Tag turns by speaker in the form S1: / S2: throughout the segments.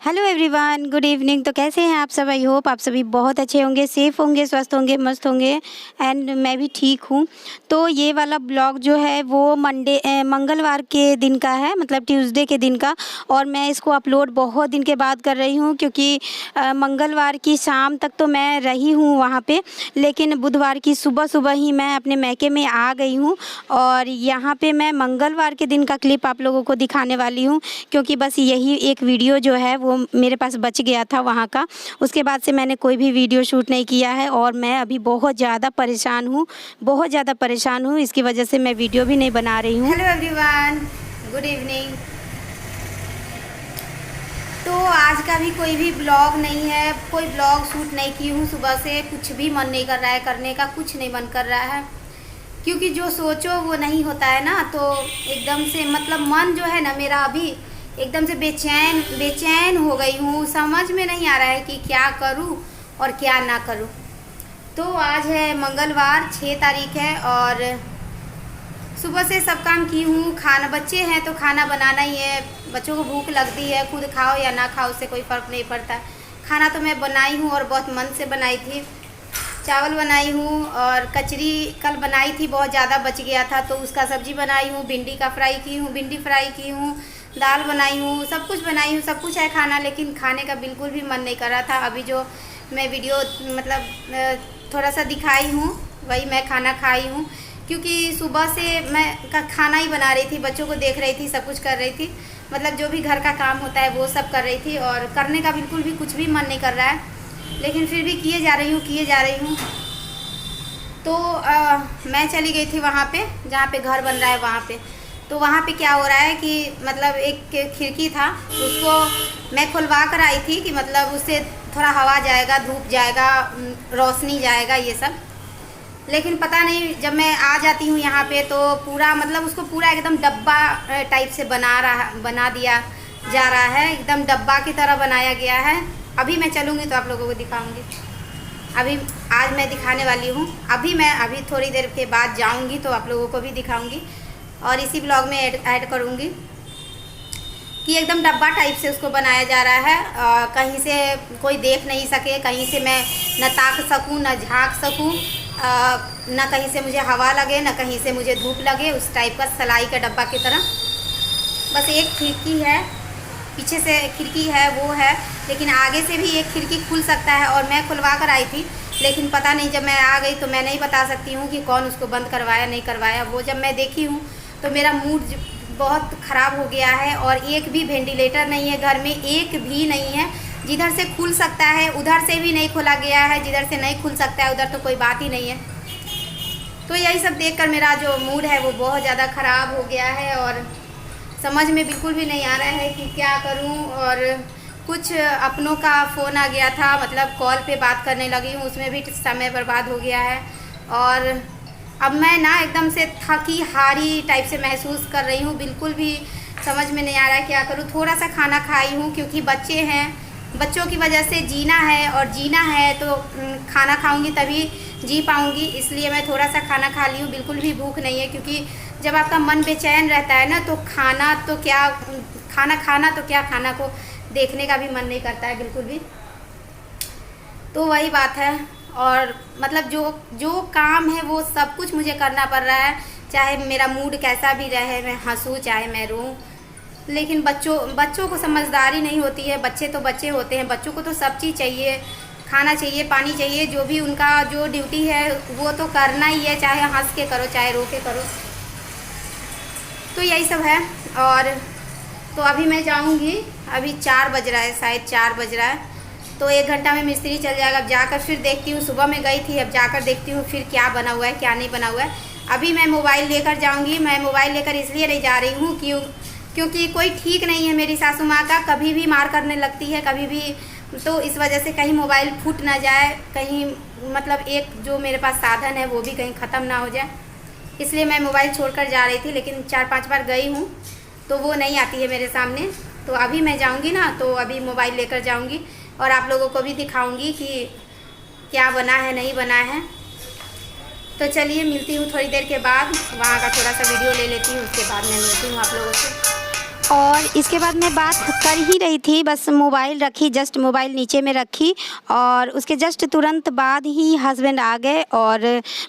S1: Hello everyone, good evening. तो कैसे हैं आप सब? आई होप आप सभी बहुत अच्छे होंगे, सेफ़ होंगे, स्वस्थ होंगे, मस्त होंगे। एंड मैं भी ठीक हूँ। तो ये वाला ब्लॉग जो है वो मंगलवार के दिन का है, मतलब ट्यूसडे के दिन का। और मैं इसको अपलोड बहुत दिन के बाद कर रही हूँ क्योंकि मंगलवार की शाम तक तो मैं रही हूँ वहाँ पे, लेकिन बुधवार की सुबह सुबह ही मैं अपने मैके में आ गई हूँ। और यहाँ पे मैं मंगलवार के दिन का क्लिप आप लोगों को दिखाने वाली हूँ क्योंकि बस यही एक वीडियो जो है वो मेरे पास बच गया था वहाँ का। उसके बाद से मैंने कोई भी वीडियो शूट नहीं किया है और मैं अभी बहुत ज़्यादा परेशान हूँ, बहुत ज़्यादा परेशान हूँ। इसकी वजह से मैं वीडियो भी नहीं बना रही हूँ। Hello everyone, good evening. तो आज का भी कोई भी ब्लॉग नहीं है, कोई ब्लॉग शूट नहीं की हूँ। सुबह से कुछ भी मन नहीं कर रहा है करने का, कुछ नहीं मन कर रहा है क्योंकि जो सोचो वो नहीं होता है ना। तो एकदम से मतलब मन जो है ना मेरा अभी एकदम से बेचैन बेचैन हो गई हूँ। समझ में नहीं आ रहा है कि क्या करूँ और क्या ना करूँ। तो आज है मंगलवार, 6 तारीख है और सुबह से सब काम की हूँ। खाना, बच्चे हैं तो खाना बनाना ही है। बच्चों को भूख लगती है, खुद खाओ या ना खाओ उससे कोई फ़र्क नहीं पड़ता। खाना तो मैं बनाई हूँ और बहुत मन से बनाई थी। चावल बनाई हूँ और कचरी कल बनाई थी, बहुत ज़्यादा बच गया था तो उसका सब्ज़ी बनाई हूँ। भिंडी का फ्राई की हूँ, भिंडी फ्राई की हूँ, दाल बनाई हूँ, सब कुछ बनाई हूँ। सब कुछ है खाना, लेकिन खाने का बिल्कुल भी मन नहीं कर रहा था। अभी जो मैं वीडियो मतलब थोड़ा सा दिखाई हूँ वही मैं खाना खाई हूँ क्योंकि सुबह से मैं खाना ही बना रही थी, बच्चों को देख रही थी, सब कुछ कर रही थी। मतलब जो भी घर का काम होता है वो सब कर रही थी और करने का बिल्कुल भी कुछ भी मन नहीं कर रहा है, लेकिन फिर भी किए जा रही हूँ। तो मैं चली गई थी वहाँ पे जहाँ पे घर बन रहा है वहाँ पे। तो वहाँ पे क्या हो रहा है कि मतलब एक खिड़की था, उसको मैं खुलवा कर आई थी कि मतलब उससे थोड़ा हवा जाएगा, धूप जाएगा, रोशनी जाएगा, ये सब। लेकिन पता नहीं जब मैं आ जाती हूँ यहाँ पे तो पूरा मतलब उसको पूरा एकदम डब्बा टाइप से बना दिया जा रहा है। एकदम डब्बा की तरह बनाया गया है। अभी मैं चलूँगी तो आप लोगों को दिखाऊँगी। अभी आज मैं दिखाने वाली हूँ। अभी थोड़ी देर के बाद जाऊँगी तो आप लोगों को भी दिखाऊँगी और इसी ब्लॉग में ऐड करूँगी कि एकदम डब्बा टाइप से उसको बनाया जा रहा है। कहीं से कोई देख नहीं सके, कहीं से मैं न ताक सकूं, न झाँक सकूं, न कहीं से मुझे हवा लगे, न कहीं से मुझे धूप लगे। उस टाइप का सिलाई का डब्बा की तरह। बस एक खिड़की है, पीछे से खिड़की है वो है, लेकिन आगे से भी एक खिड़की खुल सकता है और मैं खुलवा कर आई थी। लेकिन पता नहीं जब मैं आ गई तो मैं नहीं बता सकती हूँ कि कौन उसको बंद करवाया नहीं करवाया। वो जब मैं देखी हूँ तो मेरा मूड बहुत ख़राब हो गया है और एक भी वेंटिलेटर नहीं है घर में, एक भी नहीं है। जिधर से खुल सकता है उधर से भी नहीं खोला गया है, जिधर से नहीं खुल सकता है उधर तो कोई बात ही नहीं है। तो यही सब देखकर मेरा जो मूड है वो बहुत ज़्यादा ख़राब हो गया है और समझ में बिल्कुल भी नहीं आ रहा है कि क्या करूं। और कुछ अपनों का फ़ोन आ गया था, मतलब कॉल पे बात करने लगी हूँ, उसमें भी समय बर्बाद हो गया है। और अब मैं ना एकदम से थकी हारी टाइप से महसूस कर रही हूँ। बिल्कुल भी समझ में नहीं आ रहा है क्या करूँ। थोड़ा सा खाना खाई हूँ क्योंकि बच्चे हैं, बच्चों की वजह से जीना है और जीना है तो खाना खाऊंगी तभी जी पाऊंगी, इसलिए मैं थोड़ा सा खाना खा ली हूँ। बिल्कुल भी भूख नहीं है क्योंकि जब आपका मन बेचैन रहता है ना तो खाना तो क्या खाना को देखने का भी मन नहीं करता है बिल्कुल भी। तो वही बात है। और मतलब जो काम है वो सब कुछ मुझे करना पड़ रहा है, चाहे मेरा मूड कैसा भी रहे, मैं हंसूँ चाहे मैं रोऊँ। लेकिन बच्चों को समझदारी नहीं होती है। बच्चे तो बच्चे होते हैं, बच्चों को तो सब चीज़ चाहिए, खाना चाहिए, पानी चाहिए, जो भी उनका जो ड्यूटी है वो तो करना ही है, चाहे हंस के करो चाहे रो के करो। तो यही सब है। और तो अभी मैं जाऊंगी, अभी 4 बज रहा है, शायद 4 बज रहा है, तो 1 घंटा में मिस्त्री चल जाएगा। अब जाकर फिर देखती हूँ, सुबह में गई थी, अब जाकर देखती हूँ फिर क्या बना हुआ है क्या नहीं बना हुआ है। अभी मैं मोबाइल लेकर जाऊँगी। मैं मोबाइल लेकर इसलिए नहीं जा रही हूँ क्योंकि कोई ठीक नहीं है मेरी सासू माँ का, कभी भी मार करने लगती है कभी भी। तो इस वजह से कहीं मोबाइल फूट ना जाए, कहीं मतलब एक जो मेरे पास साधन है वो भी कहीं ख़त्म ना हो जाए, इसलिए मैं मोबाइल छोड़कर जा रही थी। लेकिन 4-5 बार गई हूँ तो वो नहीं आती है मेरे सामने। तो अभी मैं जाऊँगी ना तो अभी मोबाइल लेकर जाऊँगी और आप लोगों को भी दिखाऊँगी कि क्या बना है नहीं बना है। तो चलिए मिलती हूँ थोड़ी देर के बाद, वहाँ का थोड़ा सा वीडियो ले लेती हूँ, उसके बाद मैं मिलती हूँ आप लोगों से। और इसके बाद मैं बात कर ही रही थी, बस मोबाइल रखी, जस्ट मोबाइल नीचे में रखी और उसके जस्ट तुरंत बाद ही हस्बैंड आ गए और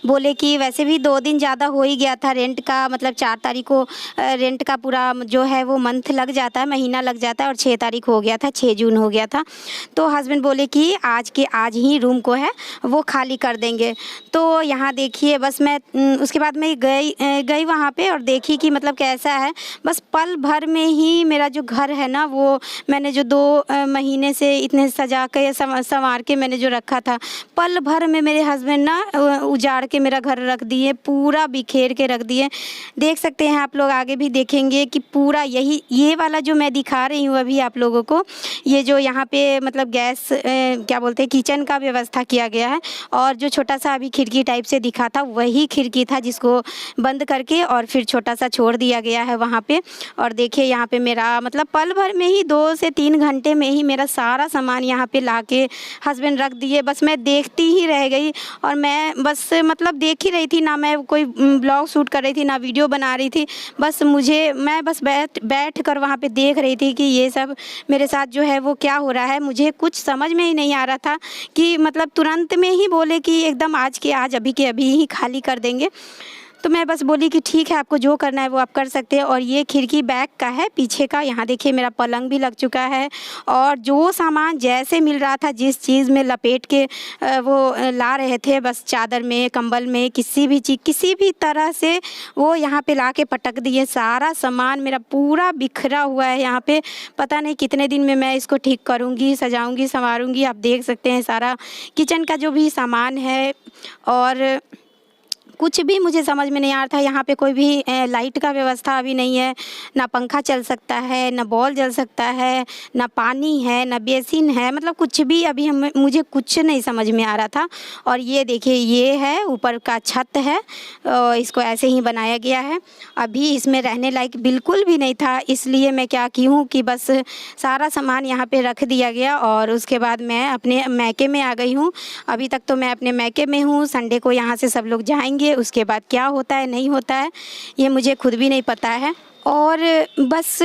S1: बोले कि वैसे भी 2 दिन ज़्यादा हो ही गया था रेंट का, मतलब 4 तारीख को रेंट का पूरा जो है वो मंथ लग जाता है, महीना लग जाता है और 6 तारीख हो गया था, 6 जून हो गया था। तो हस्बैंड बोले कि आज के आज ही रूम को है वो खाली कर देंगे। तो यहाँ देखिए बस मैं उसके बाद मैं गई वहाँ पे और देखी कि मतलब कैसा है। बस पल भर में ही मेरा जो घर है ना, वो मैंने जो 2 महीने से इतने सजा के संवार के मैंने जो रखा था, पल भर में मेरे हस्बैंड ना उजाड़ के मेरा घर रख दिए, पूरा बिखेर के रख दिए। देख सकते हैं आप लोग, आगे भी देखेंगे कि पूरा ये वाला जो मैं दिखा रही हूँ अभी आप लोगों को, ये जो यहाँ पे मतलब गैस क्या बोलते हैं किचन का व्यवस्था किया गया है और जो छोटा सा अभी खिड़की टाइप से दिखा था वही खिड़की था जिसको बंद करके और फिर छोटा सा छोड़ दिया गया है वहाँ पे। और देखिए यहाँ पे मेरा मतलब पल भर में ही 2 से 3 घंटे में ही मेरा सारा सामान यहाँ पे ला के हस्बैंड रख दिए। बस मैं देखती ही रह गई और मैं बस मतलब देख ही रही थी, ना मैं कोई ब्लॉग शूट कर रही थी ना वीडियो बना रही थी। बस मैं बस बैठ कर वहाँ पे देख रही थी कि ये सब मेरे साथ जो है वो क्या हो रहा है। मुझे कुछ समझ में ही नहीं आ रहा था कि मतलब तुरंत में ही बोले कि एकदम आज के आज अभी के अभी ही खाली कर देंगे। तो मैं बस बोली कि ठीक है, आपको जो करना है वो आप कर सकते हैं। और ये खिड़की बैक का है, पीछे का। यहाँ देखिए मेरा पलंग भी लग चुका है और जो सामान जैसे मिल रहा था, जिस चीज़ में लपेट के वो ला रहे थे, बस चादर में, कंबल में, किसी भी चीज़, किसी भी तरह से वो यहाँ पे ला के पटक दिए। सारा सामान मेरा पूरा बिखरा हुआ है यहाँ पे। पता नहीं कितने दिन में मैं इसको ठीक करूँगी, सजाऊँगी, संवारूँगी। आप देख सकते हैं सारा किचन का जो भी सामान है और कुछ भी मुझे समझ में नहीं आ रहा था। यहाँ पे कोई भी लाइट का व्यवस्था अभी नहीं है, ना पंखा चल सकता है, ना बॉल जल सकता है, ना पानी है, ना बेसिन है, मतलब कुछ भी अभी मुझे कुछ नहीं समझ में आ रहा था। और ये देखिए ये है ऊपर का छत है, इसको ऐसे ही बनाया गया है। अभी इसमें रहने लायक बिल्कुल भी नहीं था, इसलिए मैं क्या की हूँ कि बस सारा सामान यहाँ पे रख दिया गया और उसके बाद मैं अपने मैके में आ गई हूँ। अभी तक तो मैं अपने मैके में हूँ। संडे को यहाँ से सब लोग जाएंगे, उसके बाद क्या होता है नहीं होता है ये मुझे खुद भी नहीं पता है। और बस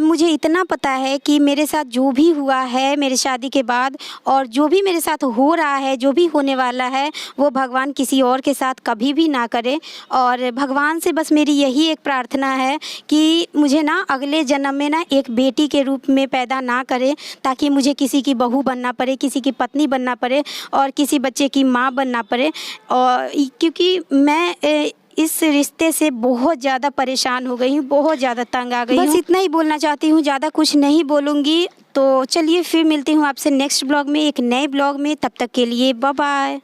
S1: मुझे इतना पता है कि मेरे साथ जो भी हुआ है मेरे शादी के बाद और जो भी मेरे साथ हो रहा है, जो भी होने वाला है, वो भगवान किसी और के साथ कभी भी ना करे। और भगवान से बस मेरी यही एक प्रार्थना है कि मुझे ना अगले जन्म में ना एक बेटी के रूप में पैदा ना करे, ताकि मुझे किसी की बहू बनना पड़े, किसी की पत्नी बनना पड़े और किसी बच्चे की माँ बनना पड़े। और क्योंकि मैं इस रिश्ते से बहुत ज़्यादा परेशान हो गई हूँ, बहुत ज़्यादा तंग आ गई हूँ। बस इतना ही बोलना चाहती हूँ, ज़्यादा कुछ नहीं बोलूँगी। तो चलिए फिर मिलती हूँ आपसे नेक्स्ट ब्लॉग में, एक नए ब्लॉग में। तब तक के लिए बाय बाय।